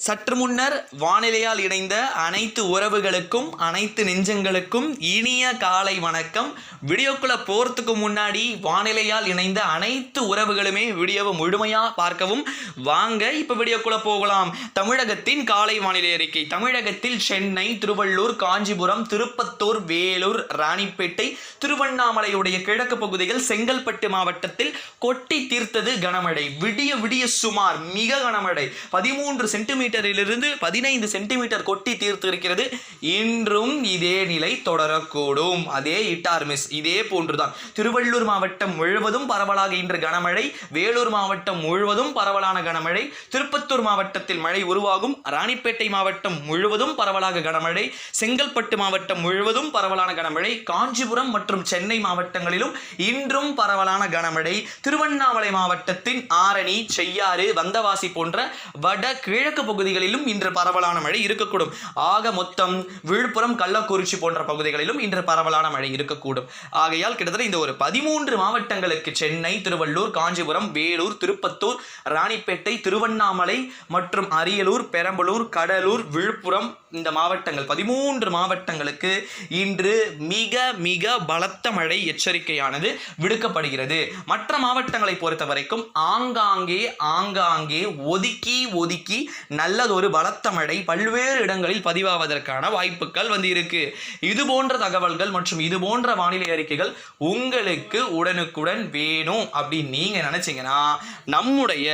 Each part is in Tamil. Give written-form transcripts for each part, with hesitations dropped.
சற்று முன்னர் வானிலையால் இணைந்த அனைத்து உறவுகளுக்கும் அனைத்து நெஞ்சங்களுக்கும் இனிய காலை வணக்கம். வீடியோக்குள்ளே போகிறதுக்கு முன்னாடி வானிலையால் இணைந்த அனைத்து உறவுகளுமே வீடியோவை முழுமையாக பார்க்கவும் வாங்க. இப்போ வீடியோக்குள்ளே போகலாம். தமிழகத்தின் காலை வானிலை அறிக்கை. தமிழகத்தில் சென்னை, திருவள்ளூர், காஞ்சிபுரம், திருப்பத்தூர், வேலூர், ராணிப்பேட்டை, திருவண்ணாமலையுடைய கிழக்கு பகுதிகள், செங்கல்பட்டு மாவட்டத்தில் கொட்டி தீர்த்தது கனமழை. விடிய விடிய சுமார் மிக கனமழை 13 சென்டிமீட்டரிலிருந்து 15 சென்டிமீட்டர் கொட்டி தீர்த்து இருக்கிறது. இன்றும் இதே நிலை தொடரக்கூடும். அதே இட்டார்மிஸ் இதே போன்றுதான். திருவள்ளூர் மாவட்டம் முழுவதும் பரவலாக இன்று கனமழை, வேலூர் மாவட்டம் முழுவதும் பரவலான கனமழை, திருப்பத்தூர் மாவட்டத்தில் மழை உருவாகும், ராணிப்பேட்டை மாவட்டம் முழுவதும் பரவலாக கனமழை, செங்கல்பட்டு மாவட்டம் முழுவதும் பரவலான கனமழை, காஞ்சிபுரம் மற்றும் சென்னை மாவட்டங்களிலும் இன்றும் பரவலான கனமழை, திருவண்ணாமலை மாவட்டத்தின் ஆரணி, செய்யாறு, வந்தவாசி போன்ற வட கிழக்கு பகுதிகளிலும் இன்று பரவலான மழை இருக்கக்கூடும். ஆக மொத்தம் விழுப்புரம், கள்ளக்குறிச்சி போன்ற பகுதிகளிலும் இன்று பரவலான மழை இருக்கக்கூடும். ஆகையால் கிட்டத்தட்ட இந்த ஒரு 13 மாவட்டங்களுக்கு சென்னை, திருவள்ளூர், காஞ்சிபுரம், வேலூர், திருப்பத்தூர், ராணிப்பேட்டை, திருவண்ணாமலை மற்றும் அரியலூர், பெரம்பலூர், கடலூர், விழுப்புரம் இந்த மாவட்டங்கள் 13 மாவட்டங்களுக்கு இன்று மிக மிக பலத்த மழை எச்சரிக்கையானது விடுக்கப்படுகிறது. மற்ற மாவட்டங்களை பொறுத்த வரைக்கும் ஆங்காங்கே ஒதுக்கி நல்லதொரு பலத்த மழை பல்வேறு இடங்களில் பதிவாவதற்கான வாய்ப்புகள் இருக்கு. இது போன்ற தகவல்கள் மற்றும் இது போன்ற வானிலை அறிக்கைகள் உங்களுக்கு உடனுக்குடன் வேணும் அப்படின்னு நீங்க நினைச்சீங்கன்னா நம்முடைய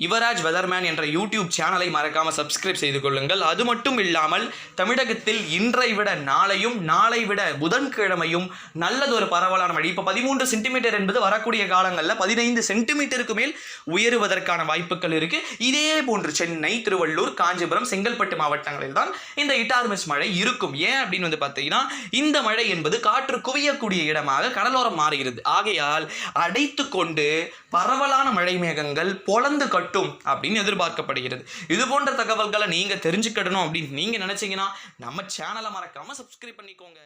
யுவராஜ் வெதர்மேன் என்ற யூடியூப் சேனலை மறக்காமல் சப்ஸ்கிரைப் செய்து கொள்ளுங்கள். அது மட்டும் இல்லாமல் தமிழகத்தில் இன்றை விட நாளையும், நாளை விட புதன்கிழமையும் நல்லதொரு பரவலான மழை. இப்போ 13 சென்டிமீட்டர் என்பது வரக்கூடிய காலங்களில் 15 சென்டிமீட்டருக்கு மேல் உயருவதற்கான வாய்ப்புகள் இருக்கு. இதே போன்று சென்னை, திருவள்ளூர், காஞ்சிபுரம், செங்கல்பட்டு மாவட்டங்களில் தான் இந்த இட்டார்மிஸ் மழை இருக்கும். ஏன் அப்படின்னு பார்த்தீங்கன்னா இந்த மழை என்பது காற்று குவியக்கூடிய இடமாக கடலோரம் மாறுகிறது. ஆகையால் அடைத்து கொண்டு பரவலான மழை மேகங்கள் பொலந்து அப்படின்னு எதிர்பார்க்கப்படுகிறது. இது போன்ற தகவல்களை நீங்க தெரிஞ்சுக்கணும் அப்படின்னு நீங்க நினைச்சீங்கன்னா நம்ம சேனலை மறக்காம சப்ஸ்கிரைப் பண்ணிக்கோங்க.